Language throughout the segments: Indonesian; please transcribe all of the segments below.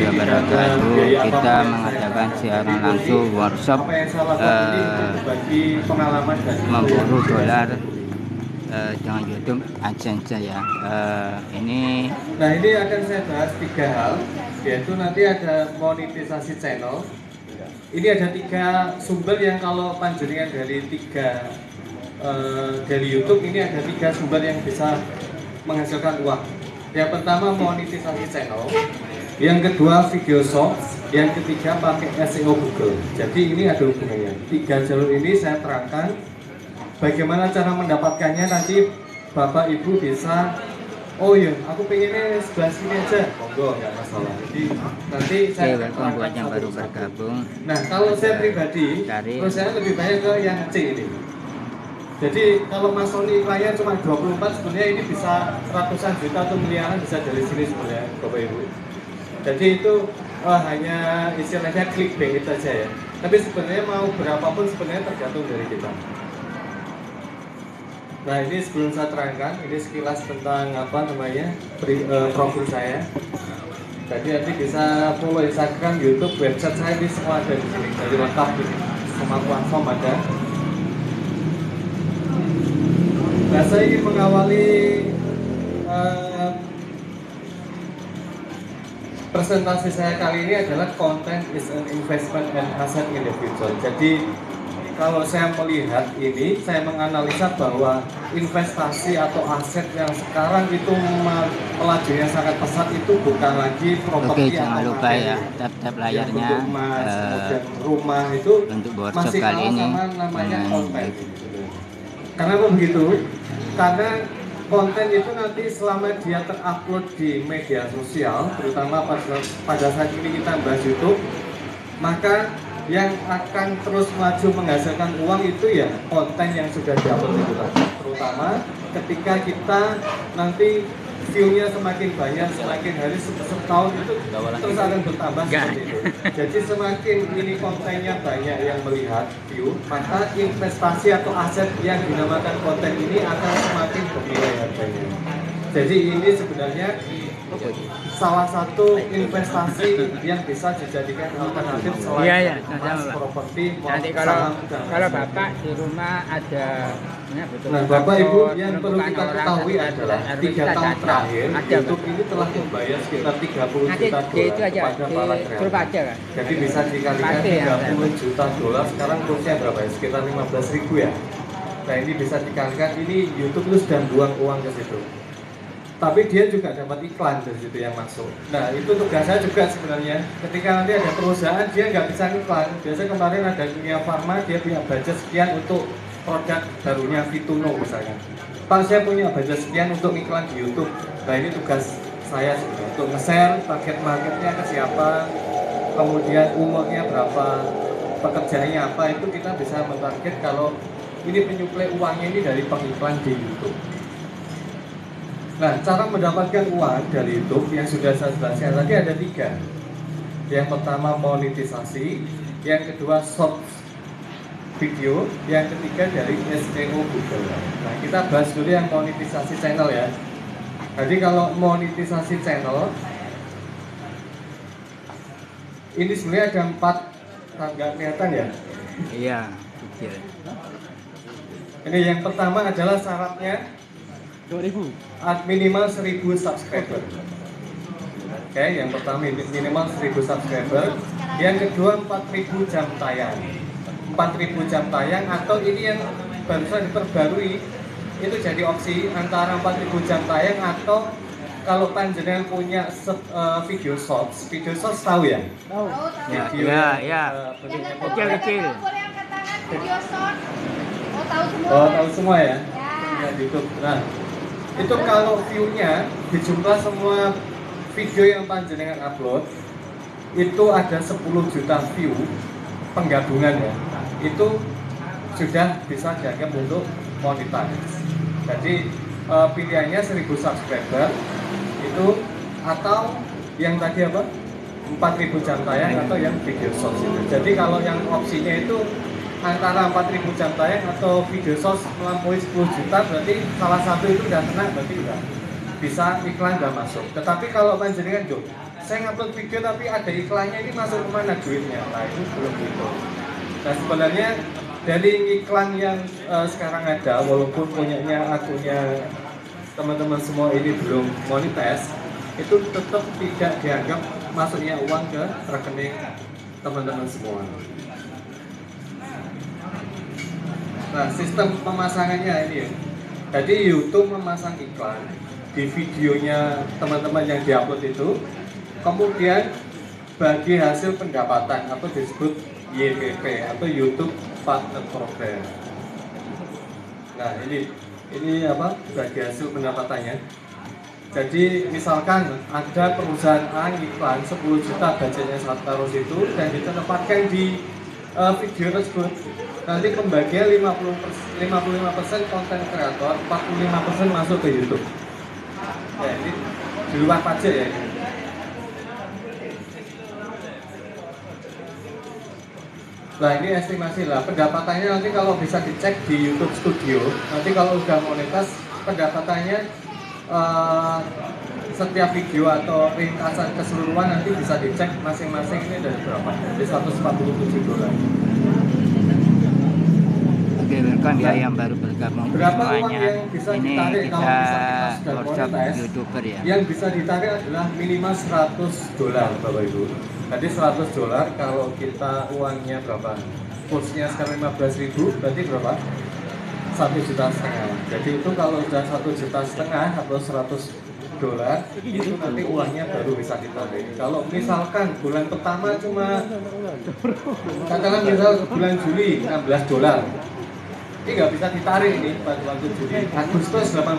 wabarakatuh. Kita mengadakan siaran langsung workshop memburu dolar dengan YouTube AdSense ya. Ini akan saya bahas 3 hal, yaitu nanti ada monetisasi channel. Ini ada 3 sumber yang kalau panjenengan dari YouTube ini ada 3 sumber yang bisa menghasilkan uang. Yang pertama monetisasi channel, yang kedua video shorts, yang ketiga pakai SEO Google. Jadi ini ada hubungannya. 3 jalur ini saya terangkan bagaimana cara mendapatkannya. Nanti Bapak Ibu bisa, oh iya, aku pengennya sebelah sini aja, monggo, nggak masalah. Jadi nanti saya welcome buat yang baru bergabung. Nah, kalau saya pribadi, terus saya lebih banyak ke yang C ini. Jadi kalau Mas Sony iklannya cuma 24, sebenarnya ini bisa ratusan juta atau miliaran bisa dari sini sebenarnya, Bapak Ibu. Jadi itu hanya istilahnya clickbait saja ya. Tapi sebenarnya mau berapapun sebenarnya tergantung dari kita. Nah, ini sebelum saya terangkan, ini sekilas tentang profil saya. Jadi nanti bisa follow Instagram, YouTube, website saya, ini semua ada di sini. Jadi lengkap ini, semua platform ada. Nah, saya ingin mengawali presentasi saya kali ini adalah content is an investment and asset in the future. Jadi kalau saya melihat ini, saya menganalisa bahwa investasi atau aset yang sekarang itu melajunya sangat pesat itu bukan lagi properti. Oke, jangan lupa ya, tap layarnya. Kemudian rumah itu untuk masih kali ini sama namanya konten. Kenapa begitu? Karena konten itu nanti selama dia terupload di media sosial, terutama pada saat ini kita bahas YouTube, maka yang akan terus maju menghasilkan uang itu ya konten yang sudah diupload itu tadi. Terutama ketika kita nanti view-nya semakin banyak, semakin hari setahun itu terus akan bertambah seperti itu. Jadi semakin ini kontennya banyak yang melihat view, maka investasi atau aset yang dinamakan konten ini akan semakin bernilai harganya. Jadi ini sebenarnya salah satu investasi yang bisa dijadikan alternatif selain emas, properti, nanti kalau Bapak di rumah ada nah, Bapak Ibu yang perlu kita ketahui adalah 3 tahun terakhir YouTube ini telah membayar sekitar 30 juta dolar kepada para kreator. Jadi bisa dikalikan 30 juta dolar, sekarang kursnya berapa ya? Sekitar 15.000 ya. Nah, ini bisa dikalikan, ini YouTube itu sudah buang uang ke situ. Tapi dia juga dapat iklan dari situ yang masuk. Nah, itu tugasnya juga sebenarnya. Ketika nanti ada perusahaan, dia nggak bisa iklan. Biasanya kemarin ada Dunia Farma, dia punya budget sekian untuk produk barunya Vituno misalnya. Pak, saya punya budget sekian untuk iklan di YouTube. Nah, ini tugas saya sebenarnya untuk nge-share target marketnya ke siapa, kemudian umurnya berapa, pekerjaannya apa, itu kita bisa mentarget kalau ini penyuplai uangnya ini dari pengiklan di YouTube. Nah, cara mendapatkan uang dari YouTube yang sudah saya jelaskan tadi ada 3. Yang pertama monetisasi, yang kedua short video, yang ketiga dari SEO Google. Nah, kita bahas dulu yang monetisasi channel ya. Jadi kalau monetisasi channel ini sebenarnya ada 4, nggak kelihatan ya? Iya, kecil. Ini yang pertama adalah syaratnya 2000. Minimal 1000 subscriber. Oke, yang pertama minimal 1000 subscriber. Yang kedua 4000 jam tayang. 4000 jam tayang atau ini yang barusan diperbarui itu jadi opsi antara 4000 jam tayang atau kalau panjenengan punya video shorts tahu ya? Tahu. Ya. Kecil. Boleh angkat tangan video short. Oh, tahu semua. Oh, tahu semua ya? Ya. YouTube. Nah, itu kalau view-nya dijumlah semua video yang panjenengan upload itu ada 10 juta view penggabungan ya, itu sudah bisa dianggap untuk monetize. Jadi pilihannya 1000 subscriber itu atau yang tadi apa 4000 jam tayang atau yang video shorts itu. Jadi kalau yang opsinya itu antara 4000 jam tayang atau video shorts melampaui 10 juta, berarti salah satu itu udah kena, berarti udah bisa iklan udah masuk. Tetapi kalau panjenengan saya ngupload video tapi ada iklannya, ini masuk kemana duitnya? Nah itu belum gitu. Nah sebenarnya dari iklan yang sekarang ada, walaupun punyanya akunnya teman-teman semua ini belum monetize, itu tetap tidak dianggap masuknya uang ke rekening teman-teman semua. Nah sistem pemasangannya ini ya, jadi YouTube memasang iklan di videonya teman-teman yang diupload itu, kemudian bagi hasil pendapatan atau disebut YPP atau YouTube Partner Program. Nah ini apa bagi hasil pendapatannya. Jadi misalkan ada perusahaan A iklan 10 juta budgetnya taruh situ dan ditempatkan di video tersebut, nanti pembagian 55% konten kreator, 45% masuk ke YouTube. Ya, ini di luar pajak ya ini. Nah ini estimasi lah, pendapatannya nanti kalau bisa dicek di YouTube Studio, nanti kalau udah monetas pendapatannya setiap video atau ringkasan keseluruhan nanti bisa dicek masing-masing ini dari berapa, dari $147. Oke, welcome ya yang baru bergabung Berapa uang semuanya. yang bisa Ini ditarik kita kalau misalkan sudah workshop monetize? YouTuber ya. Yang bisa ditarik adalah minimal $100 Bapak Ibu. Jadi $100 kalau kita uangnya berapa? Kursnya sekarang 15.000 berarti berapa? 1,5 juta. Jadi itu kalau sudah 1,5 juta atau $100 itu nanti uangnya baru bisa ditarik. Kalau misalkan bulan pertama cuma katakan misal bulan Juli $16, ini nggak bisa ditarik ini pada waktu Juli, Agustus $18.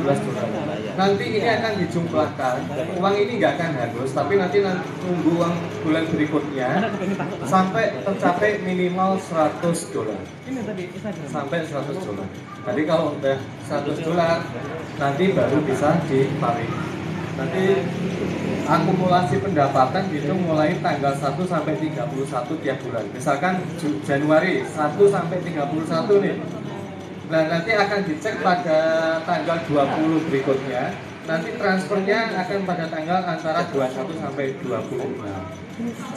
Nanti ini akan dijumlahkan, uang ini nggak akan hangus, tapi nanti tunggu uang bulan berikutnya sampai tercapai minimal $100. Sampai $100. Jadi kalau udah $100 nanti baru bisa ditarik. Nanti akumulasi pendapatan itu mulai tanggal 1 sampai 31 tiap bulan. Misalkan Januari 1 sampai 31 nih. Nah nanti akan dicek pada tanggal 20 berikutnya. Nanti transfernya akan pada tanggal antara 21 sampai 26.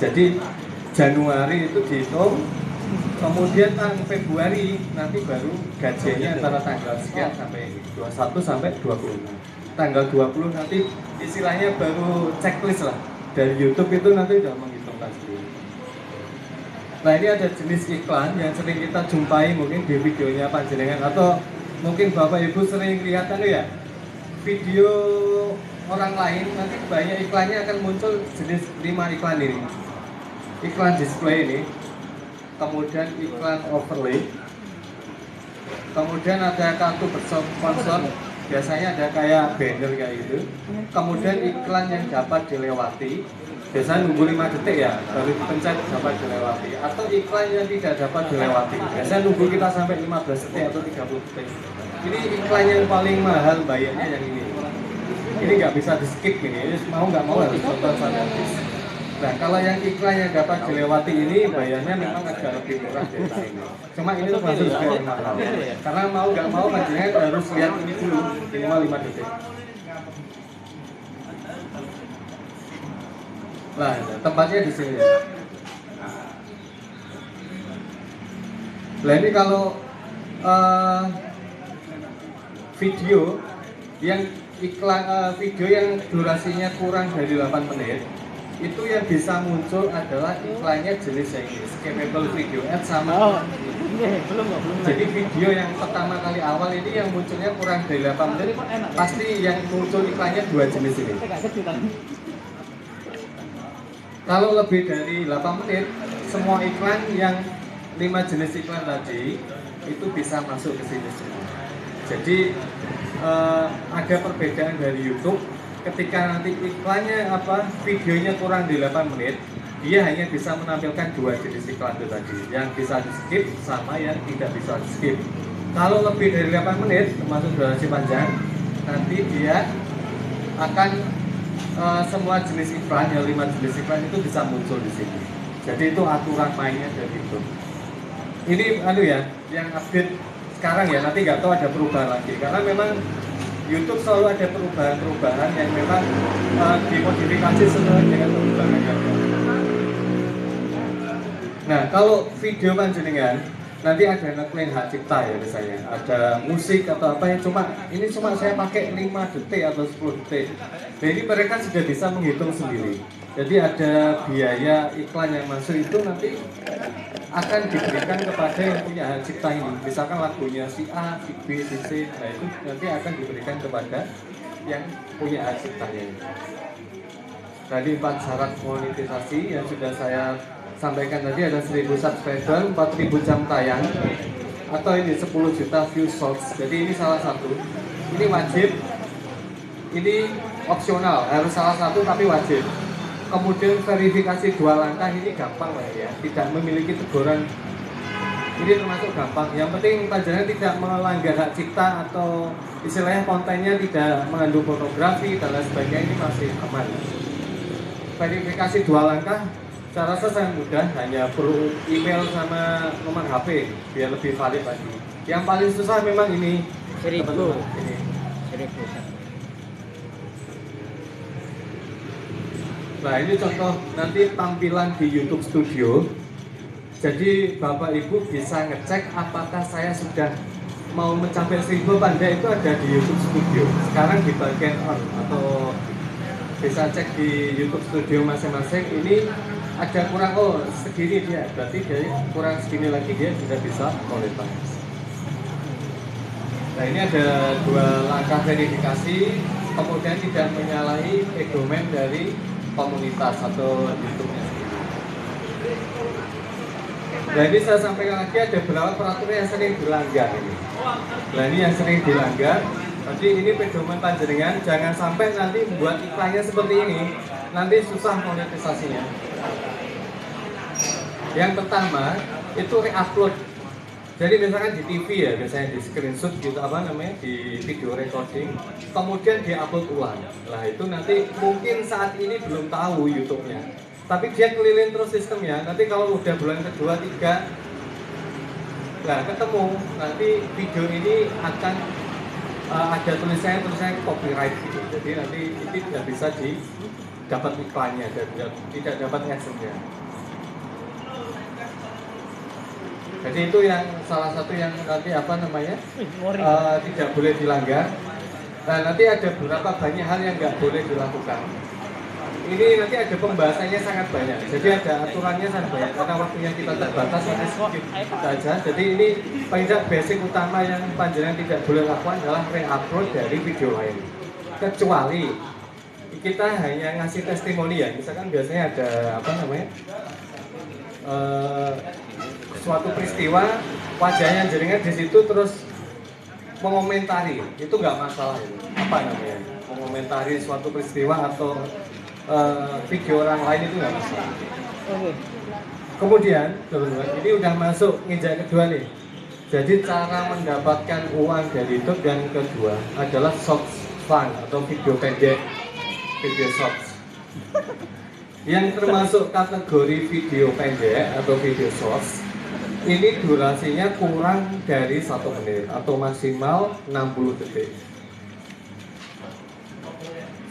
Jadi Januari itu dihitung, kemudian tanggal Februari nanti baru gajiannya antara tanggal sekian sampai 21 sampai 26. Tanggal 20 nanti istilahnya baru checklist lah dari YouTube itu nanti sudah menghitungkan sendiri. Nah ini ada jenis iklan yang sering kita jumpai mungkin di videonya panjenengan atau mungkin Bapak Ibu sering lihat ya video orang lain, nanti banyak iklannya akan muncul jenis 5 iklan ini. Iklan display ini, kemudian iklan overlay, kemudian ada kartu sponsor, biasanya ada kayak banner kayak gitu. Kemudian iklan yang dapat dilewati, biasanya nunggu 5 detik ya, baru dipencet dapat dilewati. Atau iklan yang tidak dapat dilewati, biasanya nunggu kita sampai 15 detik atau 30 detik. Ini iklan yang paling mahal bayarnya yang ini. Ini nggak bisa di skip ini, mau nggak mau harus tonton sampai habis. Nah kalau yang iklan yang dapat dilewati ini bayarnya memang agak lebih murah dari sini. Cuma ini termasuk juga yang mahal. Karena mau nggak mau panjenengan harus lihat ini dulu minimal 5 detik. Nah tempatnya di sini. Nah ini kalau video yang iklan video yang durasinya kurang dari 8 menit itu yang bisa muncul adalah iklannya jenis yang ini, skippable video ad sama. Jadi video yang pertama kali awal ini yang munculnya kurang dari 8 menit pasti yang muncul iklannya 2 jenis ini. Kalau lebih dari 8 menit semua iklan yang 5 jenis iklan tadi itu bisa masuk ke sini semua. Jadi ada perbedaan dari YouTube. Ketika nanti iklannya videonya kurang di 8 menit, dia hanya bisa menampilkan 2 jenis iklan itu tadi, yang bisa di skip sama yang tidak bisa di skip. Kalau lebih dari 8 menit termasuk durasi panjang, nanti dia akan semua jenis iklan, yang 5 jenis iklan itu bisa muncul di sini. Jadi itu aturan mainnya dari itu. Ini ya, yang update sekarang ya, nanti nggak tahu ada perubahan lagi karena memang YouTube selalu ada perubahan-perubahan yang memang dimodifikasi sesuai dengan perubahan yang ada. Nah, kalau video panjenengan nanti ada ngeklaim hak cipta ya misalnya, ada musik atau apa yang ini cuma saya pakai 5 detik atau 10 detik. Nah, ini mereka sudah bisa menghitung sendiri. Jadi ada biaya iklan yang masuk itu nanti akan diberikan kepada yang punya hak cipta ini. Misalkan lagunya si A, si B, si C, nah itu nanti akan diberikan kepada yang punya hak ciptanya. Tadi 4 syarat monetisasi yang sudah saya sampaikan tadi, ada 1000 subscriber, 4000 jam tayang, atau ini 10 juta view shorts. Jadi ini salah satu. Ini wajib, ini opsional, harus salah satu tapi wajib. Kemudian verifikasi 2 langkah ini gampang lah ya, tidak memiliki teguran. Ini termasuk gampang. Yang penting panjenengan tidak melanggar hak cipta atau istilahnya kontennya tidak mengandung pornografi dan lain sebagainya, ini masih aman. Verifikasi 2 langkah saya rasa sangat mudah, hanya perlu email sama nomor HP biar lebih valid lagi. Yang paling susah memang ini 1000. Ini. 1000. Nah, ini contoh nanti tampilan di YouTube Studio. Jadi Bapak Ibu bisa ngecek apakah saya sudah mau mencapai 1000 apa itu ada di YouTube Studio. Sekarang di bagian on atau bisa cek di YouTube Studio masing-masing. Ini ada kurang, segini dia, berarti dia kurang segini lagi dia sudah bisa monetize. Nah, ini ada 2 langkah verifikasi, kemudian tidak menyalahi domain dari komunitas atau YouTube-nya sendiri. Nah, ini saya sampaikan lagi ada beberapa peraturan yang sering dilanggar ini. Nah, ini yang sering dilanggar. Jadi ini pedoman panjenengan, jangan sampai nanti membuat iklannya seperti ini, nanti susah monetisasinya. Yang pertama itu re-upload. Jadi misalkan di TV ya, biasanya di screenshot gitu di video recording, kemudian di-upload ulang. Nah, itu nanti mungkin saat ini belum tahu YouTube-nya, tapi dia keliling terus sistemnya. Nanti kalau udah bulan kedua, 3, nah ketemu nanti video ini akan ada tulisannya copyright gitu. Jadi nanti ini tidak bisa dapat iklannya dan tidak dapat adsense-nya. Jadi itu yang salah satu yang nanti tidak boleh dilanggar. Nah, nanti ada beberapa banyak hal yang nggak boleh dilakukan. Ini nanti ada pembahasannya sangat banyak. Jadi ada aturannya sangat banyak karena waktunya kita terbatas, nanti skip saja. Jadi ini paling tidak basic utama yang panjenengan tidak boleh lakukan adalah re-upload dari video lain. Kecuali kita hanya ngasih testimoni ya. Misalkan biasanya ada suatu peristiwa, wajahnya jenengan di situ terus mengomentari, itu nggak masalah itu. Mengomentari suatu peristiwa atau video orang lain itu nggak masalah. Kemudian teman-teman, ini udah masuk nginjak kedua nih. Jadi cara mendapatkan uang dari YouTube yang kedua adalah shorts fun atau video pendek, video shorts. Yang termasuk kategori video pendek atau video shorts, ini durasinya kurang dari 1 menit atau maksimal 60 detik.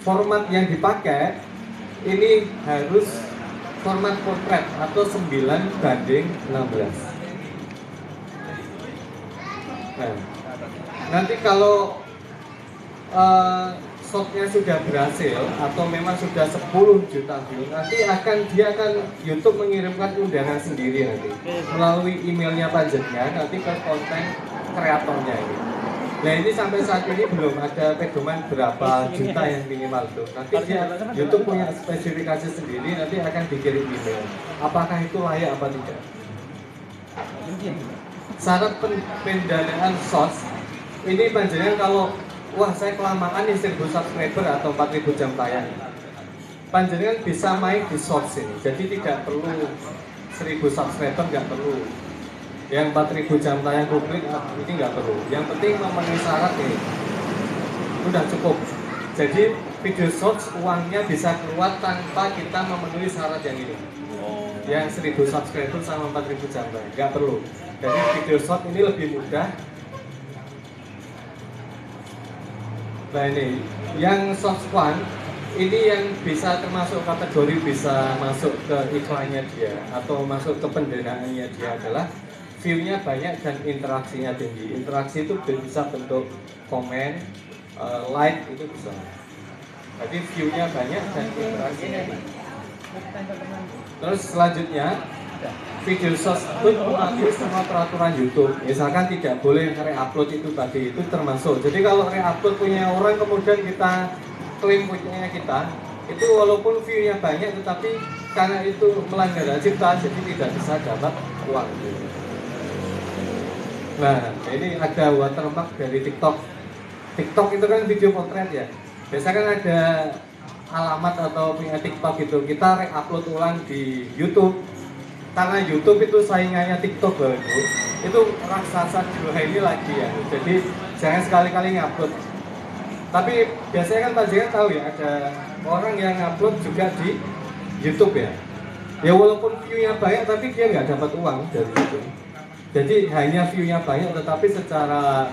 Format yang dipakai ini harus format portrait atau 9:16. Nah, nanti kalau shotnya sudah berhasil atau memang sudah 10 juta view, nanti dia akan YouTube mengirimkan undangan sendiri nanti melalui emailnya panjenengan nanti ke konten kreatornya ini. Nah, ini sampai saat ini belum ada pedoman berapa juta yang minimal tuh. Nanti YouTube punya spesifikasi sendiri, nanti akan dikirim email. Apakah itu layak apa tidak? Syarat pendanaan source ini panjenengan kalau saya kelamaan nih 1000 subscriber atau 4000 jam tayang, panjenengan bisa main di source ini. Jadi tidak perlu 1000 subscriber, nggak perlu. Yang 4000 jam tayang publik ini nggak perlu. Yang penting memenuhi syarat ini, udah cukup. Jadi video shorts uangnya bisa keluar tanpa kita memenuhi syarat yang ini. Yang 1000 subscriber sama 4000 jam tayang nggak perlu. Jadi video short ini lebih mudah. Nah ini, yang soft one ini yang bisa termasuk kategori bisa masuk ke iklannya dia atau masuk ke pendanaannya dia adalah view-nya banyak dan interaksinya tinggi. Interaksi itu bisa bentuk komen, like itu bisa. Jadi view-nya banyak dan interaksinya tinggi. Terus selanjutnya video short itu mematuhi semua peraturan YouTube. Misalkan tidak boleh re-upload itu tadi, itu termasuk. Jadi kalau re-upload punya orang kemudian kita klaim punya kita, itu walaupun view-nya banyak tetapi karena itu melanggar hak cipta jadi tidak bisa dapat uang. Nah, ini ada watermark dari TikTok. TikTok itu kan video potret ya. Biasanya kan ada alamat atau punya TikTok gitu. Kita re-upload ulang di YouTube. Karena YouTube itu saingannya TikTok loh itu raksasa dua ini lagi ya. Jadi jangan sekali-kali ngupload. Tapi biasanya kan panjenengan tahu ya ada orang yang ngupload juga di YouTube ya. Ya walaupun view-nya banyak tapi dia nggak dapat uang dari itu. Jadi hanya view-nya banyak tetapi secara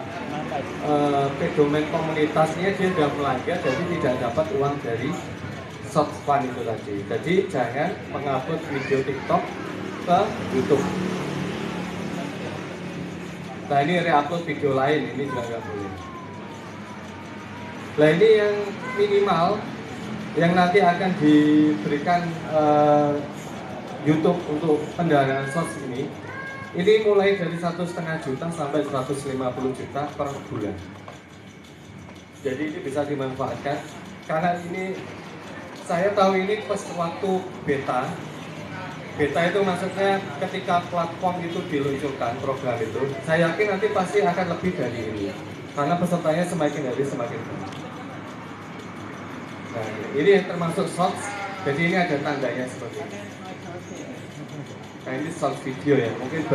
pedoman komunitasnya dia sudah melanggar jadi tidak dapat uang dari short fund itu tadi. Jadi jangan mengupload video TikTok ke YouTube. Nah ini re-upload video lain ini juga nggak boleh. Nah ini yang minimal yang nanti akan diberikan YouTube untuk pendanaan source ini mulai dari 1,5 juta sampai 150 juta per bulan. Jadi ini bisa dimanfaatkan karena ini saya tahu ini pas waktu beta itu maksudnya ketika platform itu diluncurkan program itu, saya yakin nanti pasti akan lebih dari ini karena pesertanya semakin hari semakin banyak. Nah, ini yang termasuk shorts, jadi ini ada tandanya seperti ini. Nah ini short video ya, mungkin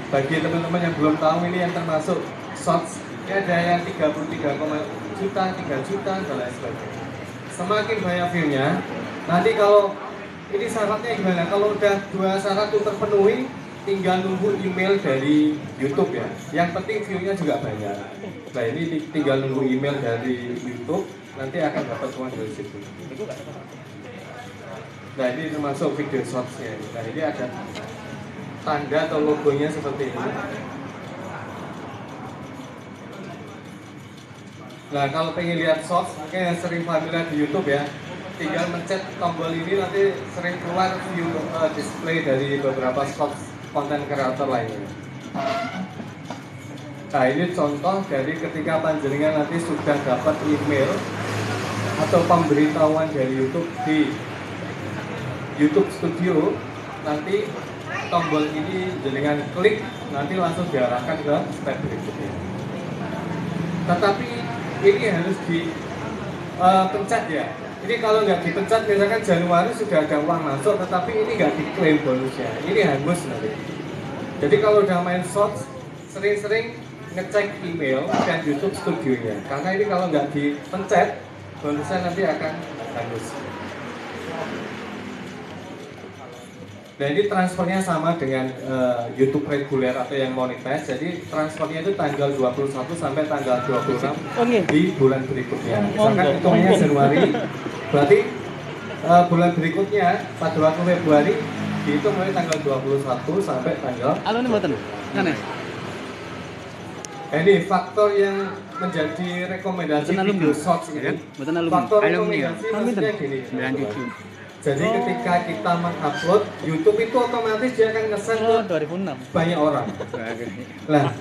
bagi teman-teman yang belum tahu ini yang termasuk shorts. Ini ada yang 33 juta, 3 juta, dan lain sebagainya. Semakin banyak view-nya, nanti kalau ini syaratnya gimana? Kalau udah 2 syarat itu terpenuhi, tinggal nunggu email dari YouTube ya. Yang penting view-nya juga banyak. Nah ini tinggal nunggu email dari YouTube, nanti akan dapat uang dari situ. Nah ini termasuk video shorts-nya. Nah ini ada tanda atau logonya seperti ini. Nah kalau pengen lihat shorts, mungkin yang sering familiar di YouTube ya, tinggal mencet tombol ini nanti sering keluar view display dari beberapa shorts konten kreator lainnya. Nah ini contoh dari ketika panjenengan nanti sudah dapat email atau pemberitahuan dari YouTube di YouTube Studio, nanti tombol ini jenengan klik, nanti langsung diarahkan ke step berikutnya. Tetapi ini harus dipencet ya. Ini kalau nggak dipencet, misalkan Januari sudah ada uang masuk, tetapi ini nggak diklaim bonusnya. Ini hangus nanti. Jadi kalau udah main shorts, sering-sering ngecek email dan YouTube Studionya. Karena ini kalau nggak dipencet, bonusnya nanti akan hangus. Nah ini transfernya sama dengan YouTube reguler atau yang monetize. Jadi transfernya itu tanggal 21 sampai tanggal 26 di bulan berikutnya. Misalkan hitungnya Januari, berarti bulan berikutnya pada waktu Februari dihitung mulai tanggal 21 sampai tanggal. Halo ini mboten. Ngene. Ini faktor yang menjadi rekomendasi video shorts ini. Faktor rekomendasi maksudnya gini. Jadi ketika kita mengupload, YouTube itu otomatis dia akan nge-share ke 2006. banyak orang. Nah,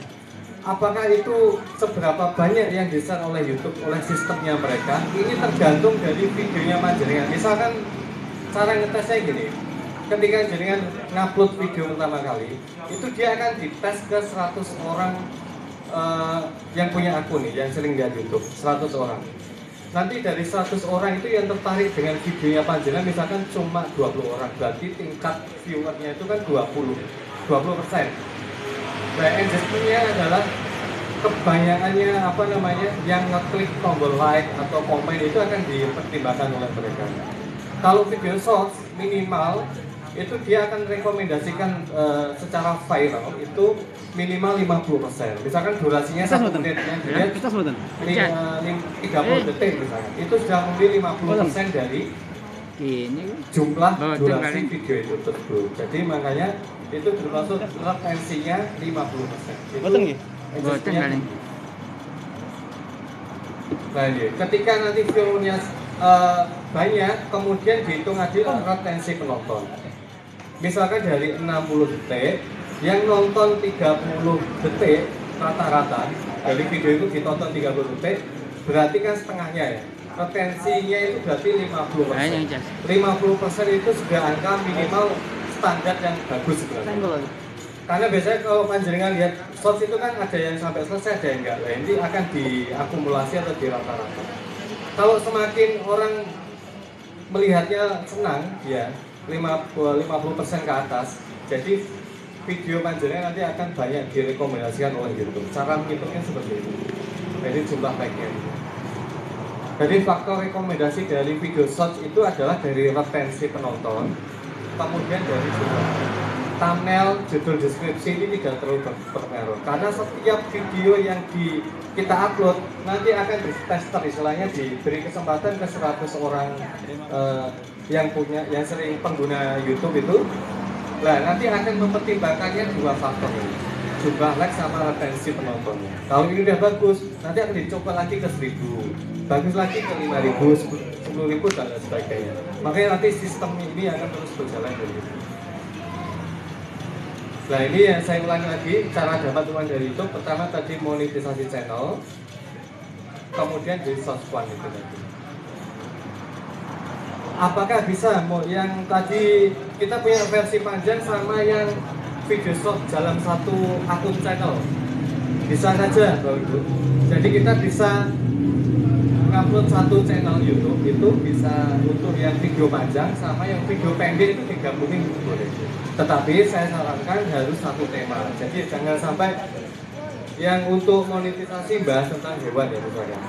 apakah itu seberapa banyak yang di-share oleh YouTube, oleh sistemnya mereka? Ini tergantung dari videonya panjenengan. Misalkan cara ngetesnya gini, ketika jenengan ngupload video pertama kali, itu dia akan dites ke 100 orang yang punya akun nih, yang sering lihat YouTube, 100 orang. Nanti dari 100 orang itu yang tertarik dengan videonya panjenengan misalkan cuma 20 orang, berarti tingkat viewernya itu kan 20%. Nah, engagementnya adalah kebanyakannya yang ngeklik tombol like atau komen itu akan dipertimbangkan oleh mereka. Kalau video shorts minimal itu dia akan rekomendasikan secara viral itu minimal 50%. Misalkan durasinya 1 menit, yang dilihat 30 detik misalnya, itu sudah membeli 50% dari jumlah durasi video itu tersebut. Jadi makanya itu termasuk retensinya 50%. Itu nah ini, ketika nanti view-nya banyak, kemudian dihitung adil retensi penonton. Misalkan dari 60 detik, yang nonton 30 detik rata-rata, dari video itu ditonton 30 detik, berarti kan setengahnya ya. Retensinya itu berarti 50%. 50% itu sudah angka minimal standar yang bagus sebenarnya. Karena biasanya kalau panjenengan lihat shorts itu kan ada yang sampai selesai, ada yang enggak. Nah, ini akan diakumulasi atau dirata-rata. Kalau semakin orang melihatnya senang, ya 50% ke atas, jadi video panjenengan nanti akan banyak direkomendasikan oleh YouTube. Cara menghitungnya seperti itu. Jadi jumlah like-nya. Jadi faktor rekomendasi dari video shorts itu adalah dari retensi penonton, kemudian dari jumlah thumbnail, judul deskripsi ini tidak terlalu berpengaruh. Karena setiap video yang kita upload nanti akan di-tester, istilahnya diberi kesempatan ke 100 orang yang sering pengguna YouTube itu. Nah, nanti akan mempertimbangkannya 2 faktor ini, jumlah like sama retensi penontonnya. Kalau ini udah bagus, nanti akan dicoba lagi ke 1000, bagus lagi ke 5000, 10.000 dan lain sebagainya. Makanya nanti sistem ini akan terus berjalan dari itu. Nah, ini yang saya ulangi lagi, cara dapat uang dari YouTube. Pertama tadi monetisasi channel, kemudian di source fund itu tadi. Apakah bisa yang tadi kita punya versi panjang sama yang video short dalam satu akun channel? Bisa saja Bapak Ibu. Jadi kita bisa upload satu channel YouTube, itu bisa untuk yang video panjang sama yang video pendek itu digabungin boleh. Tetapi saya sarankan harus satu tema. Jadi jangan sampai yang untuk monetisasi bahas tentang hewan ya misalnya.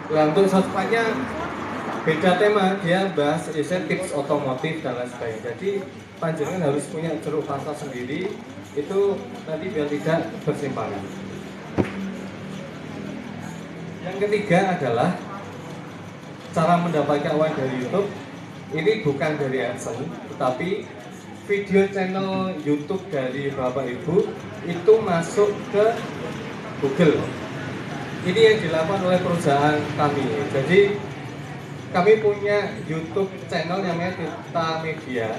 Nah, untuk shortnya beda tema, dia bahas tips otomotif dan lain sebagainya. Jadi panjenengan harus punya jeruk pasar sendiri, itu nanti biar tidak bersimpangan. Yang ketiga adalah cara mendapatkan uang dari YouTube. Ini bukan dari AdSense, tetapi video channel YouTube dari Bapak Ibu itu masuk ke Google. Ini yang dilakukan oleh perusahaan kami. Jadi kami punya YouTube channel yang namanya Tirta Media.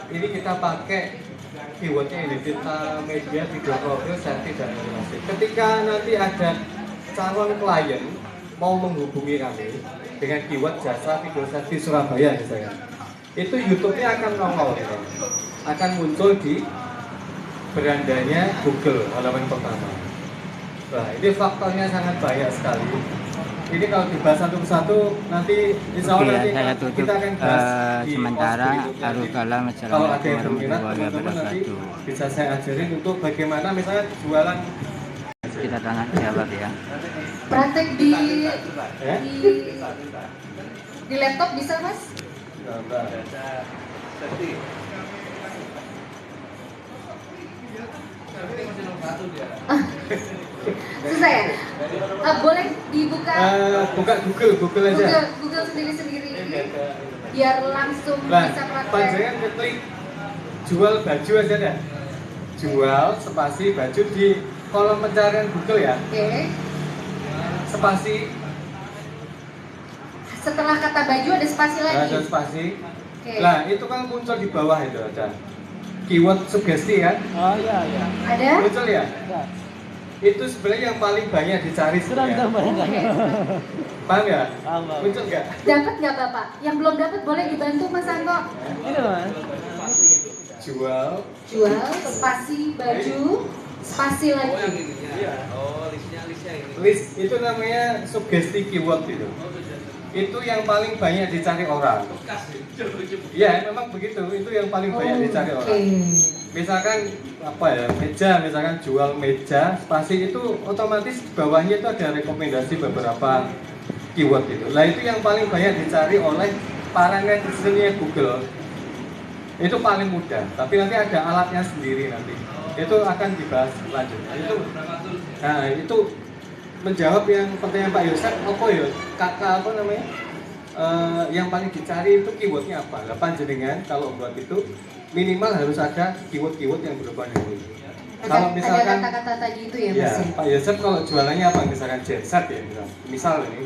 Ini kita pakai keywordnya ini, Tirta Media video profil selfie dan animasi. Ketika nanti ada calon klien mau menghubungi kami dengan keyword jasa video selfie Surabaya misalnya, itu YouTube-nya akan nongol gitu, akan muncul di berandanya Google halaman pertama. Nah, ini faktornya sangat banyak sekali. Ini kalau dibahas satu persatu nanti insya Allah nanti saya tutup kita akan bahas di sementara kalau ada yang berminat teman-teman nanti bisa saya ajarin untuk bagaimana misalnya jualan. Kita tanya jawab ya. Praktek di laptop bisa Mas? Susah ya? Boleh dibuka? Buka Google aja. Google sendiri-sendiri biar langsung Nah, bisa praktek. panjangan ngeklik jual baju aja deh. Jual spasi baju di kolom pencarian Google ya. Oke. Spasi. Setelah kata baju ada spasi lagi. Ada spasi. Oke. Nah, itu kan muncul di bawah itu ada keyword sugesti kan? Oh iya. Ada? Muncul ya? Itu sebenarnya yang paling banyak dicari sebenarnya. Paham ya? Muncul nggak? Dapat nggak Bapak? Yang belum dapat boleh dibantu Mas Anto. Ini Mas. Jual Spasi baju, spasi lagi. list itu namanya sugesti keyword itu. Itu yang paling banyak dicari orang. Ya, memang begitu. Itu yang paling banyak dicari orang. Misalkan apa ya, meja, misalkan jual meja, spasi itu otomatis di bawahnya itu ada rekomendasi beberapa keyword itu. Nah, itu yang paling banyak dicari oleh para netizennya Google. Itu paling mudah, tapi nanti ada alatnya sendiri nanti. Itu akan dibahas lanjut. Itu menjawab yang pertanyaan Pak Yosef, apa ya? Kakak apa namanya? Yang paling dicari itu keywordnya apa? Panjenengan kalau buat itu minimal harus ada keyword-keyword yang berhubungan dengan itu. Kalau misalkan ada kata-kata tadi itu ya, ya, Mas. Pak Yosef kalau jualannya apa? Misalkan genset ya, misal ini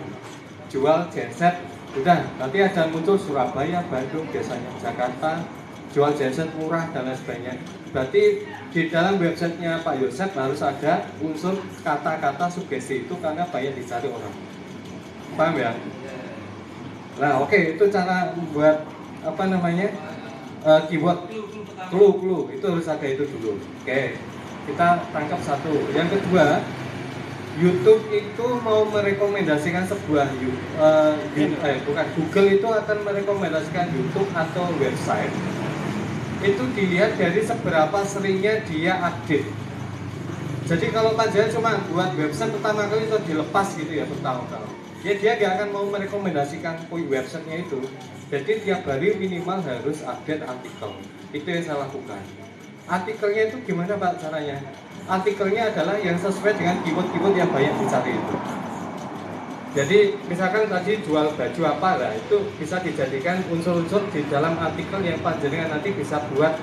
jual genset, udah nanti ada muncul Surabaya, Bandung, biasanya Jakarta, jual genset murah dan lain sebagainya. Berarti di dalam websitenya Pak Yosef harus ada unsur kata-kata sugesti itu karena banyak dicari orang. Paham ya? Nah, oke, itu cara membuat apa namanya keyword clue itu harus ada itu dulu. Oke, kita tangkap satu. Yang kedua, YouTube itu mau merekomendasikan sebuah Google itu akan merekomendasikan YouTube atau website itu dilihat dari seberapa seringnya dia update. Jadi kalau panjenengan cuma buat website pertama kali itu dilepas gitu ya bertahun-tahun, ya dia nggak akan mau merekomendasikan websitenya itu. Jadi tiap hari minimal harus update artikel. Itu yang saya lakukan. Artikelnya itu gimana Pak caranya? Artikelnya adalah yang sesuai dengan keyword-keyword yang banyak dicari itu. Jadi misalkan tadi jual baju apa lah, itu bisa dijadikan unsur-unsur di dalam artikel yang panjenengan nanti bisa buat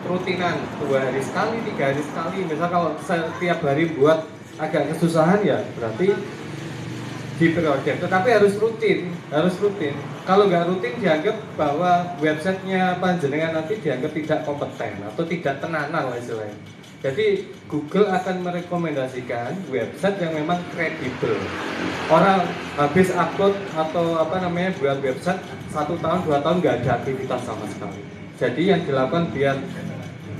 rutinan 2 hari sekali, 3 hari sekali. Misal kalau setiap hari buat agak kesusahan ya berarti di periode, tetapi harus rutin. Kalau nggak rutin dianggap bahwa websitenya panjenengan nanti dianggap tidak kompeten atau tidak tenanan lah istilahnya. Jadi Google akan merekomendasikan website yang memang kredibel. Orang habis upload atau apa namanya buat website 1 tahun 2 tahun nggak ada aktivitas sama sekali. Jadi yang dilakukan biar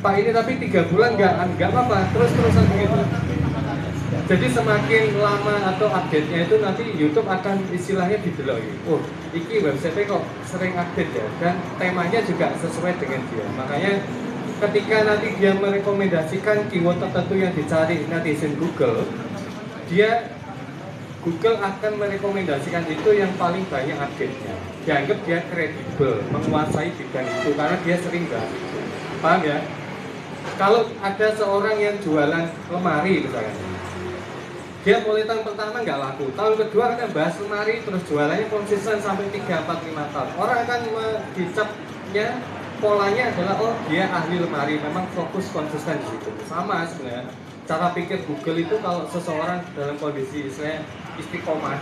Pak ini tapi 3 bulan nggak apa-apa, terus-terusan begitu. Jadi semakin lama atau update-nya itu nanti YouTube akan istilahnya didelok. Oh, iki website-nya kok sering update ya, dan temanya juga sesuai dengan dia. Makanya ketika nanti dia merekomendasikan keyword tertentu yang dicari netizen Google, Google akan merekomendasikan itu yang paling banyak update-nya. Dianggap dia kredibel, menguasai bidang itu karena dia sering bahas itu. Paham ya? Kalau ada seorang yang jualan lemari misalnya, dia mulai tahun pertama nggak laku, tahun kedua akan bahas lemari, terus jualannya konsisten sampai 3, 4, 5 tahun. Orang akan dicapnya polanya adalah oh dia ahli lemari, memang fokus konsisten di situ. Sama sebenarnya cara pikir Google itu kalau seseorang dalam kondisi saya istiqomah,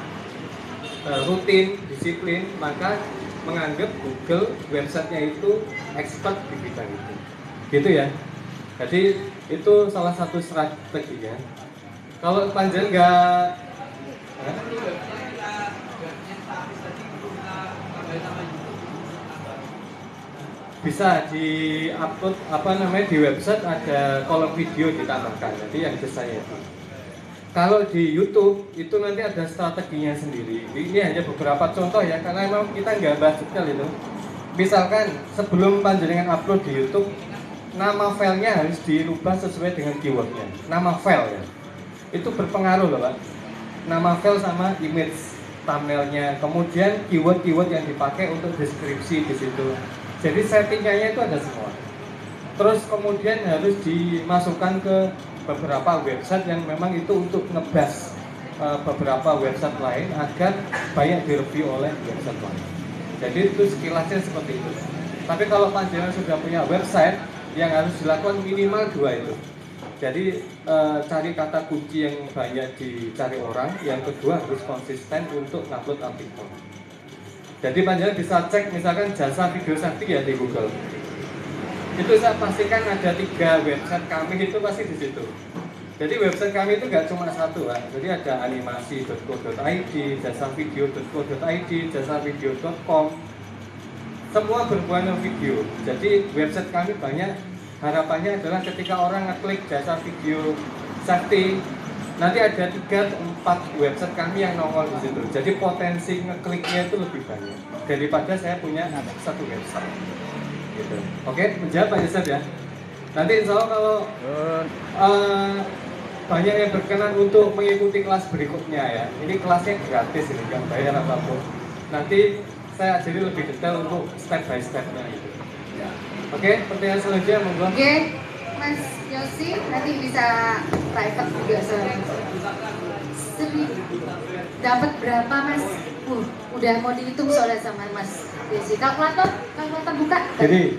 rutin, disiplin, maka menganggap Google websitenya itu expert di bidang itu, gitu ya. Jadi itu salah satu strateginya. Kalau panjang nggak bisa di-upload di website, ada kolom video ditambahkan. Jadi yang saya itu. Kalau di YouTube itu nanti ada strateginya sendiri. Ini hanya beberapa contoh ya, karena memang kita nggak bahas detail itu. Misalkan sebelum panjenengan upload di YouTube, nama filenya harus dirubah sesuai dengan keywordnya. Nama file ya, itu berpengaruh loh Pak. Nama file sama image thumbnailnya, kemudian keyword-keyword yang dipakai untuk deskripsi di situ. Jadi settingannya itu ada semua. Terus kemudian harus dimasukkan ke beberapa website yang memang itu untuk ngebahas beberapa website lain agar banyak direview oleh website lain. Jadi itu sekilasnya seperti itu. Tapi kalau panjenengan sudah punya website, yang harus dilakukan minimal 2 itu. Jadi cari kata kunci yang banyak dicari orang. Yang kedua harus konsisten untuk ngupload artikel. Jadi panjenengan bisa cek misalkan jasa video sakti ya di Google. Itu saya pastikan ada 3 website kami itu pasti di situ. Jadi website kami itu nggak cuma satu Pak. Jadi ada animasi.co.id, jasavideo.co.id, jasavideo.com. Semua berhubungan dengan video. Jadi website kami banyak. Harapannya adalah ketika orang ngeklik jasa video sakti, nanti ada 3-4 website kami yang nongol di situ. Jadi potensi ngekliknya itu lebih banyak daripada saya punya 1 website. Gitu. Oke, menjawab Pak Yosef ya. Nanti insya Allah kalau banyak yang berkenan untuk mengikuti kelas berikutnya ya. Ini kelasnya gratis, ini nggak bayar apapun. Nanti saya ajari lebih detail untuk step by stepnya itu. Ya. Oke, pertanyaan selanjutnya monggo. Oke, Mas Yosi nanti bisa private juga dapat berapa Mas? Udah mau dihitung soalnya sama Mas Yosi. Kalkulator buka. Jadi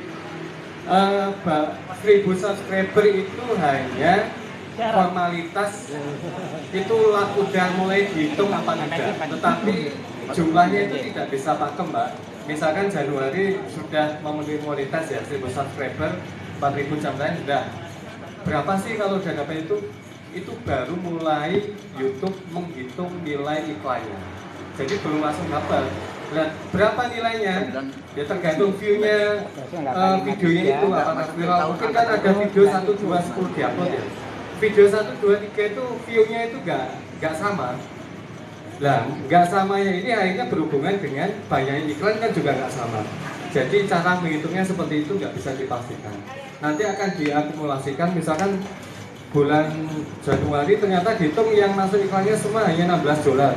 1000 subscriber itu hanya formalitas, itu udah mulai dihitung apa enggak, tetapi jumlahnya itu tidak bisa pakem Mbak. Misalkan Januari sudah memenuhi kualitas ya 1000 subscriber, 4000 jam lain sudah. Berapa sih kalau udah dapat itu baru mulai YouTube menghitung nilai iklannya. Jadi belum langsung dapat. Lihat berapa nilainya? Ya tergantung view-nya, videonya itu apakah viral. Mungkin kan ada video 1, 2, 10 diupload ya. Video 1, 2, 3 itu view-nya itu nggak sama. Lah, nggak samanya ini akhirnya berhubungan dengan banyaknya iklan kan juga nggak sama. Jadi cara menghitungnya seperti itu nggak bisa dipastikan. Nanti akan diakumulasikan, misalkan bulan Januari ternyata dihitung yang masuk iklannya semua hanya $16.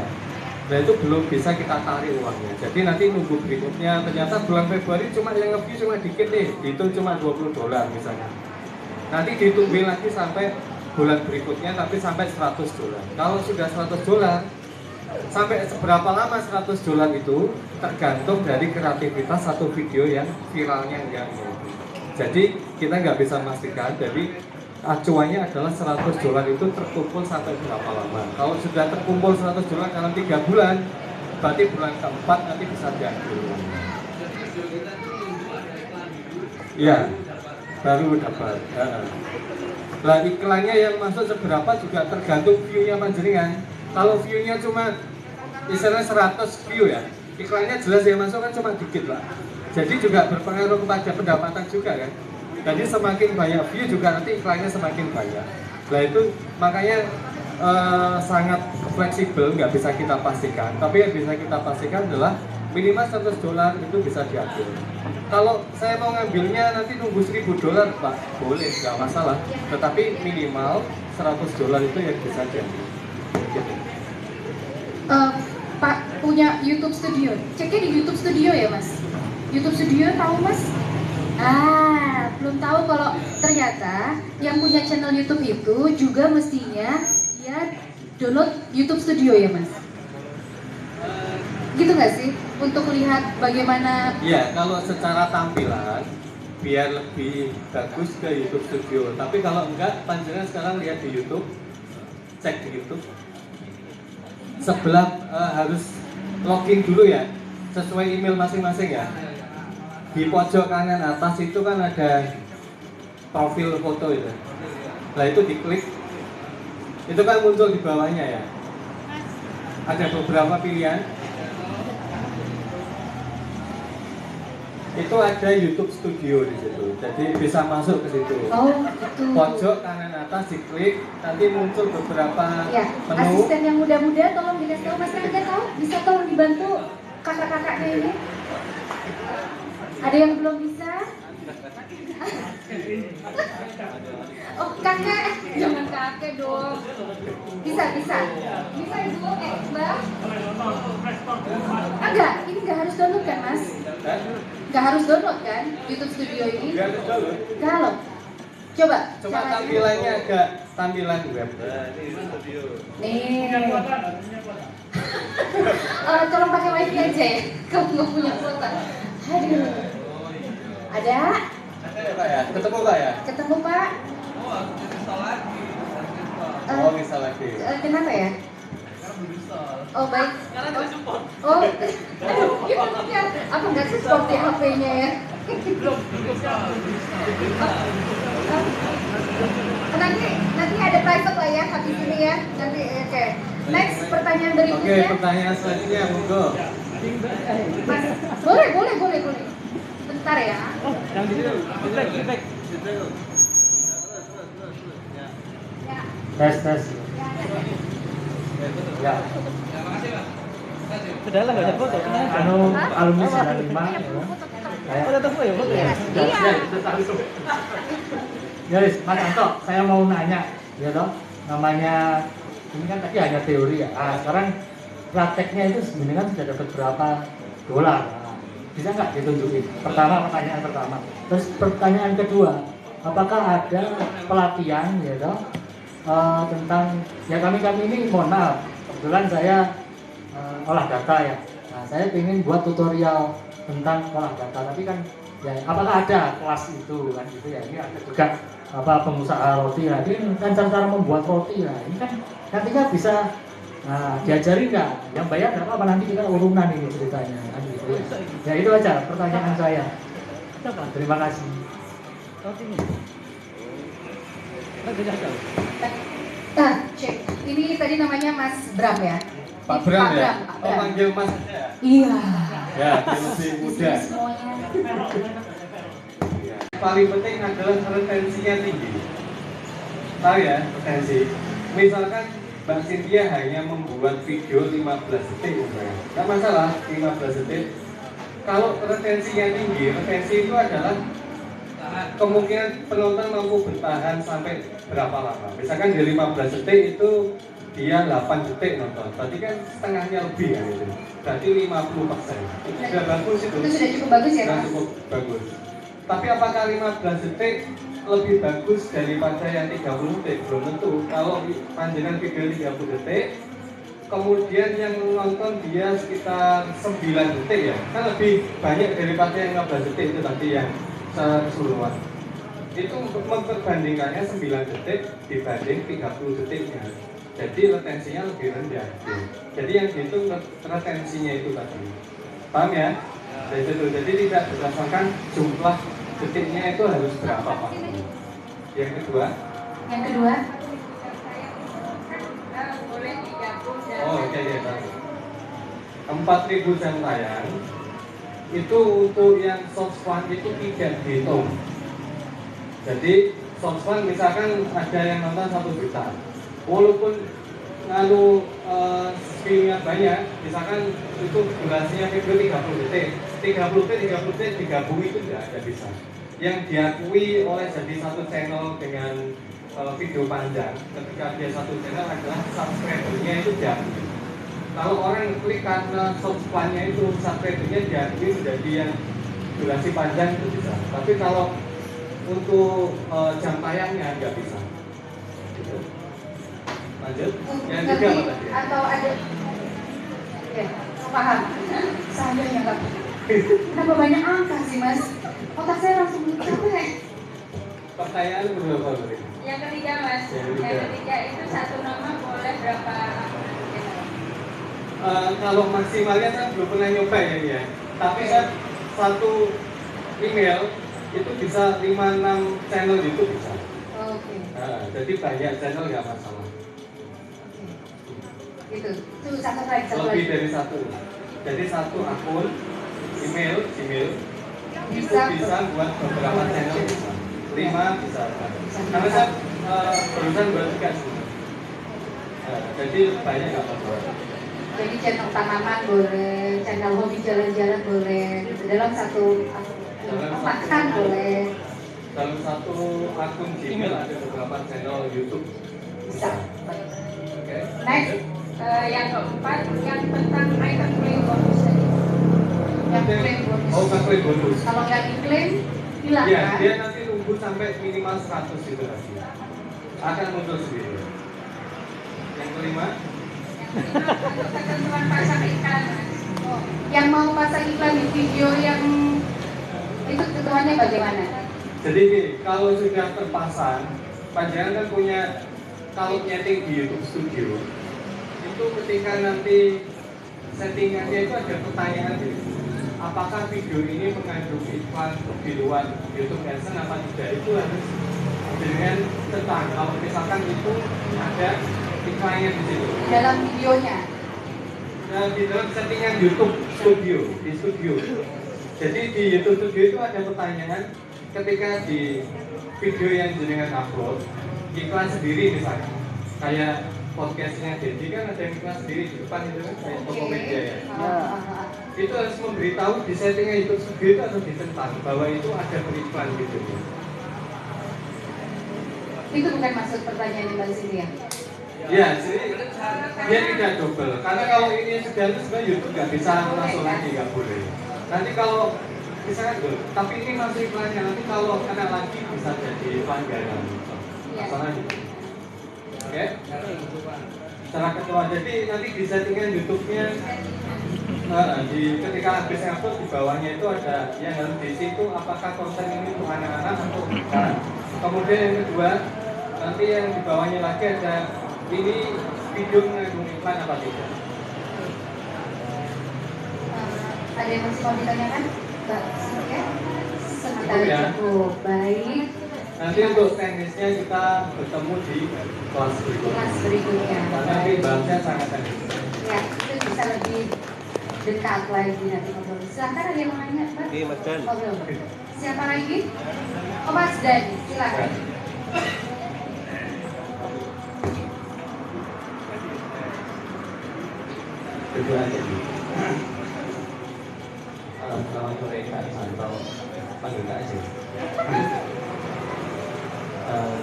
Nah itu belum bisa kita tarik uangnya. Jadi nanti nunggu berikutnya, ternyata bulan Februari cuma yang nge-view cuma dikit nih, dihitung cuma $20 misalnya. Nanti ditungguin lagi sampai bulan berikutnya tapi sampai $100. Kalau sudah $100, sampai seberapa lama $100 itu tergantung dari kreativitas satu video yang viralnya enggak. Jadi kita nggak bisa memastikan. Jadi acuannya adalah $100 itu terkumpul sampai berapa lama. Kalau sudah terkumpul $100 dalam 3 bulan, berarti bulan keempat nanti bisa diambil. Iya, baru dapat. Lah iklannya yang masuk seberapa juga tergantung view-nya panjenengan. Kalau view-nya cuma misalnya 100 view ya, iklannya jelas yang masuk kan cuma dikit lah. Jadi juga berpengaruh kepada pendapatan juga kan. Jadi semakin banyak view juga nanti iklannya semakin banyak. Nah itu makanya sangat fleksibel, nggak bisa kita pastikan. Tapi yang bisa kita pastikan adalah minimal $100 itu bisa diambil. Kalau saya mau ngambilnya nanti nunggu $1000 Pak, boleh, nggak masalah. Tetapi minimal $100 itu yang bisa diambil. Gitu. Pak punya YouTube Studio, ceknya di YouTube Studio ya Mas? YouTube Studio tahu Mas? Belum tahu kalau ternyata yang punya channel YouTube itu juga mestinya dia download YouTube Studio ya Mas? Gitu nggak sih? Untuk lihat bagaimana? Iya, kalau secara tampilan biar lebih bagus ke YouTube Studio. Tapi kalau enggak, panjenengan sekarang lihat di YouTube, cek di YouTube. Sebelah harus login dulu ya, sesuai email masing-masing ya. Di pojok kanan atas itu kan ada profil foto itu. Nah itu diklik, itu kan muncul di bawahnya ya. Ada beberapa pilihan. Itu ada YouTube Studio di situ, jadi bisa masuk ke situ. Oh, gitu. Pojok kanan atas diklik, nanti muncul beberapa ya, menu. Asisten yang muda-muda tolong dikasih tahu, Mas Rangga tahu? Bisa tolong dibantu kakak-kakaknya ini? Ada yang belum bisa? Oh, kakek, jangan kakek dong. Bisa Ibu, Mbak. Enggak, ini nggak harus download kan Mas? Nggak harus download kan YouTube Studio ini? Nggak harus download. Download. Coba. Cuma tampilannya agak tampilan web. Nih. Tolong pakai wifi aja ya. Kamu nggak punya kuota. Aduh. Ada? Pak ya, ketemu Pak ya? Ketemu Pak. Oh, bisa lagi. Kenapa ya? Oh baik. Oh, aduh, gimana? Apa nggak support ya HP-nya ya? Nanti ada private lah ya habis ini ya. Nanti oke. Next pertanyaan berikutnya. Oke, pertanyaan selanjutnya monggo. Mas, boleh. Bentar ya. Oh, yang di situ. Feedback. Tes. Ya. Sudah lah nggak ada foto. Alumni 95 ya. Oh, tetap ya foto ya. Ya, Mas Anto, saya mau nanya, ya toh, namanya ini kan tadi hanya teori ya. Sekarang prakteknya itu sebenarnya kan sudah dapat berapa dolar. bisa nggak ditunjukin? Pertanyaan pertama. Terus pertanyaan kedua, apakah ada pelatihan gitu tentang ya kami ini mohon maaf, kebetulan saya olah data ya. Nah, saya ingin buat tutorial tentang olah data, tapi kan ya apakah ada kelas itu kan gitu ya. Ini ada juga pengusaha roti ya, ini kan cara membuat roti ya. Ini kan nantinya bisa diajari nggak? Yang bayar nggak apa-apa, nanti kita urunan ini ceritanya kan gitu ya. Ya itu aja pertanyaan saya. Terima kasih. Cek. Ini tadi namanya Mas Bram ya? Pak Bram ya? Pak Oh, Bram. panggil Mas. Iya. Ya, dia lebih muda. Semuanya. Paling penting adalah retensinya tinggi. Tahu ya, retensi. Misalkan Mbak Cynthia hanya membuat video 15 detik misalnya. Nggak masalah, 15 detik. Kalau retensinya tinggi, retensi itu adalah kemungkinan penonton mampu bertahan sampai berapa lama. Misalkan di 15 detik itu dia 8 detik nonton, berarti kan setengahnya lebih kan itu. Berarti 50%. Itu sudah bagus itu. Itu sudah cukup bagus ya, Sudah Mas? cukup bagus. Tapi apakah 15 detik lebih bagus daripada yang 30 detik? Belum tentu. Kalau panjangan video 30 detik, kemudian yang nonton dia sekitar 9 detik ya, kan lebih banyak daripada yang 15 detik itu tadi yang secara keseluruhan. Itu memperbandingkannya 9 detik dibanding 30 detiknya. Jadi retensinya lebih rendah. Jadi yang dihitung retensinya itu tadi. Paham ya? Jadi tidak berdasarkan jumlah detiknya itu harus berapa Pak. Yang kedua? Yang kedua? Oh oke. 4.000 jam tayang itu untuk yang soft one itu tidak dihitung. Jadi soft one misalkan ada yang nonton 1 juta, walaupun view-nya banyak, misalkan itu durasinya video 30 detik, 30 detik digabung itu tidak ada bisa. Yang diakui oleh jadi satu channel dengan video panjang, ketika dia satu channel adalah subscribernya itu diakui. Kalau orang klik karena subscribe-nya itu subscribernya diakui menjadi yang durasi panjang itu bisa. Tapi kalau untuk jam tayangnya nggak bisa. Gitu. Lanjut. Yang tiga apa tadi? Atau ada? Ya, paham. Saya yang nggak. Kenapa banyak angka sih Mas? Otak saya langsung capek. Pertanyaan berapa tadi? Yang ketiga Mas, yang ketiga itu satu nama boleh berapa? Kalau maksimalnya saya belum pernah nyoba ya ini ya. Tapi saya satu email itu bisa 5-6 channel YouTube bisa. Oke. Nah, jadi banyak channel nggak masalah. Gitu. Itu satu lagi. Lebih dari satu. Jadi satu akun email Gmail itu bisa buat beberapa channel bisa. 5 bisa. Karena saya barusan buat 3 sih. Jadi banyak nggak apa-apa. Jadi channel tanaman boleh, channel hobi jalan-jalan boleh, dalam satu makan boleh. Dalam satu akun Gmail ada beberapa channel YouTube. Bisa. Oke. Next. Yang keempat, yang tentang item claim bonus tadi. Yang klaim bonus. Oh, klaim bonus. Kalau nggak diklaim, hilang Iya, kan? dia nanti nunggu sampai minimal 100 itu lagi. Akan muncul sendiri. Yang kelima, Untuk ketentuan pasang iklan Mas. Oh, yang mau pasang iklan di video yang itu ketentuannya bagaimana? jadi nih, kalau sudah terpasang, panjangan kan punya kalau nyeting di YouTube Studio, itu ketika nanti settingannya itu ada pertanyaan gitu. Apakah video ini mengandung iklan di luar YouTube Adsense apa tidak? Itu harus dengan tentang kalau misalkan itu ada iklannya di situ. Dalam videonya. Nah, di dalam settingan YouTube Studio, di Studio. Jadi di YouTube Studio itu ada pertanyaan ketika di video yang jenengan upload iklan sendiri misalnya kayak podcastnya Dedi kan ada iklan sendiri di depan itu kan kayak Tokopedia ya. Itu harus memberitahu di settingan YouTube Studio itu harus ditentang bahwa itu ada periklan gitu. Itu bukan maksud pertanyaan Mbak Cynthia. Ya, jadi dia tidak double. Karena kalau ini sudah itu sebenarnya YouTube nggak bisa langsung lagi, nggak boleh. Nanti kalau misalkan tuh, tapi ini masih iklannya, nanti kalau kena lagi bisa jadi langganan. Masalah gitu. Oke? Secara ketua, jadi nanti di settingan YouTube-nya ketika habis upload di bawahnya itu ada yang harus diisi itu apakah konten ini untuk anak-anak atau bukan. Kemudian yang kedua, nanti yang di bawahnya lagi ada ini video mengandung iklan apa tidak. Ada yang masih mau ditanyakan? Mbak, oke? Sebentar Ya. cukup, baik. Nanti untuk teknisnya kita bertemu di kelas berikutnya. Kelas berikutnya. Karena ini bahasnya sangat teknis. Ya, itu bisa lebih dekat lagi nanti ngobrol. Silahkan ada yang mau nanya, Mbak? Oke, Mas Dan. Ngobrol. Siapa lagi? Oh, Mas Dan, silakan. Kedua aja. Selamat sore Kak Santo, panggil Kak aja.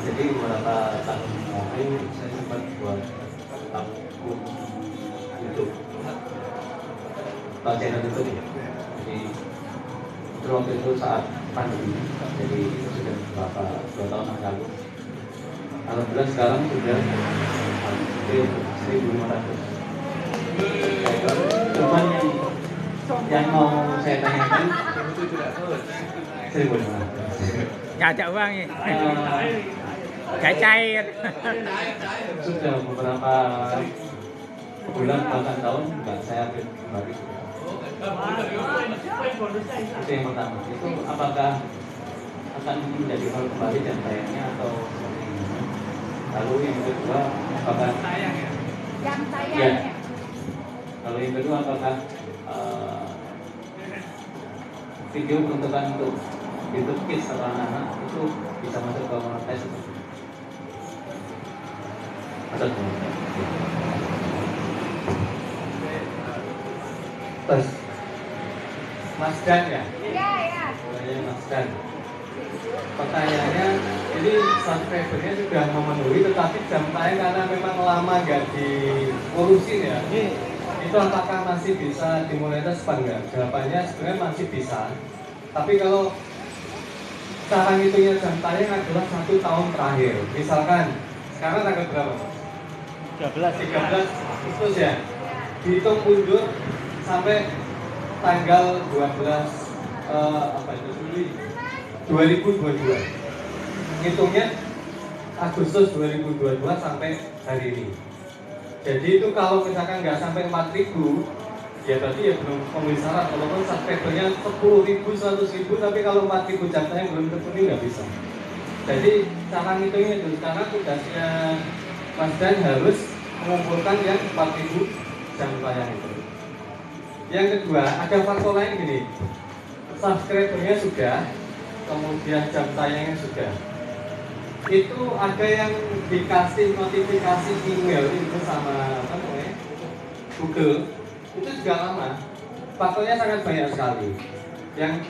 Jadi beberapa tahun lalu saya sempat buat akun YouTube, channel YouTube ya. Jadi itu waktu itu saat pandemi, jadi itu sudah beberapa 2 tahun yang lalu. Alhamdulillah sekarang sudah hampir 1.500. Cuman yang mau saya tanyakan 1.500. Nggak ada uang ya. Nggak cair. Sudah beberapa bulan bahkan tahun nggak saya update kembali. Itu yang pertama. Itu apakah akan menjadi hal kembali dan tayangnya atau seperti ini? Lalu yang kedua apakah Yang ya? tayangnya. Lalu yang kedua apakah video peruntukan untuk YouTube Kids atau anak-anak itu bisa masuk ke monetize atau tidak? Masuk ke monetize. Terus Mas Dan ya? Iya, iya. Bolehnya Mas Dan. Pertanyaannya, ini subscribernya sudah memenuhi, tetapi jam tayang karena memang lama nggak diurusin ya. Itu apakah masih bisa dimonetize apa enggak? Jawabannya sebenarnya masih bisa. Tapi kalau cara ngitungnya jam tayang adalah 1 tahun terakhir. Misalkan sekarang tanggal berapa? 13 Agustus ya. Dihitung mundur sampai tanggal 12 Juli 2022. Ngitungnya Agustus 2022 sampai hari ini. Jadi itu kalau misalkan nggak sampai 4.000, ya berarti ya belum memenuhi syarat. Walaupun subscribernya 10.000, 100.000, tapi kalau 4.000 jam tayang belum terpenuhi nggak bisa. Jadi cara ngitungnya itu karena tugasnya Mas Dan harus mengumpulkan yang 4.000 jam tayang itu. Yang kedua, ada faktor lain gini, subscribernya sudah, kemudian jam tayangnya sudah. Itu ada yang dikasih notifikasi email itu sama apa namanya Google, itu juga lama. Faktornya sangat banyak sekali. Yang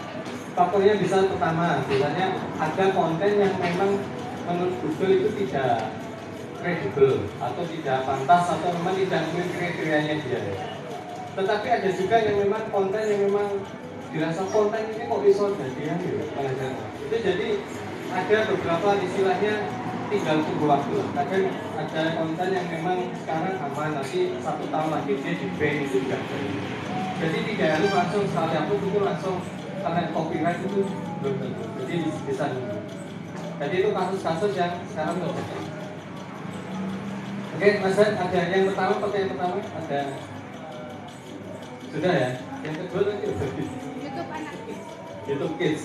faktornya bisa pertama, misalnya ada konten yang memang menurut Google itu tidak kredibel atau tidak pantas atau memang tidak memenuhi kriterianya dia. Tetapi ada juga yang memang konten yang memang dirasa konten ini kok bisa jadian gitu. Itu jadi ada beberapa istilahnya tinggal tunggu waktu. Kadang ada konten yang memang sekarang aman, nanti 1 tahun lagi dia di ban itu juga. Jadi tidak harus langsung sekali upload itu langsung karena copyright itu belum tentu. Jadi bisa nunggu. Jadi itu kasus-kasus yang sekarang terjadi. Oke, Mas Dan, ada yang pertama, pertanyaan pertama ada sudah ya. Yang kedua tadi YouTube anak. YouTube Kids.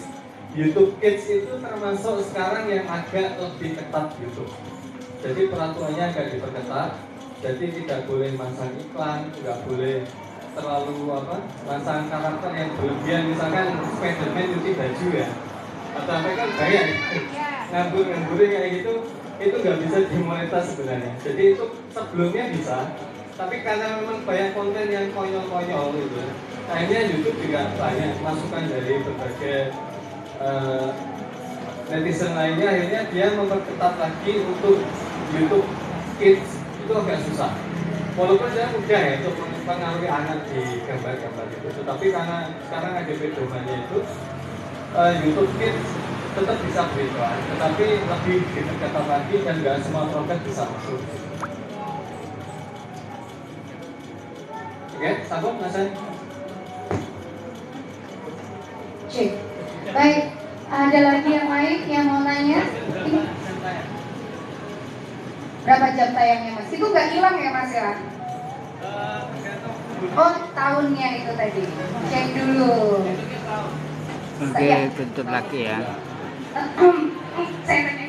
YouTube Kids itu termasuk sekarang yang agak lebih ketat YouTube. Jadi peraturannya agak diperketat. Jadi tidak boleh masang iklan, tidak boleh terlalu masang karakter yang berlebihan. Misalkan Spiderman cuci baju ya, atau apa kan bahaya. Ngambur-ngamburin kayak gitu, itu nggak bisa dimonetize sebenarnya. Jadi itu sebelumnya bisa, tapi karena memang banyak konten yang konyol-konyol gitu, akhirnya YouTube juga banyak masukan dari berbagai netizen lainnya. Akhirnya dia memperketat lagi untuk YouTube Kids, itu agak susah. walaupun saya mudah ya untuk mengalir anak di gambar-gambar itu, tetapi karena sekarang ada pedomannya itu YouTube Kids tetap bisa beriklan, tetapi lebih ditingkatkan lagi dan nggak semua produk bisa masuk. Oke, sambung Mas An. Cek. Baik, ada lagi yang lain yang mau nanya? Ini. Berapa jam tayangnya Mas? Itu nggak hilang ya Mas ya? Oh, tahunnya itu tadi. Cek dulu. Oke, tutup lagi ya. Saya tanya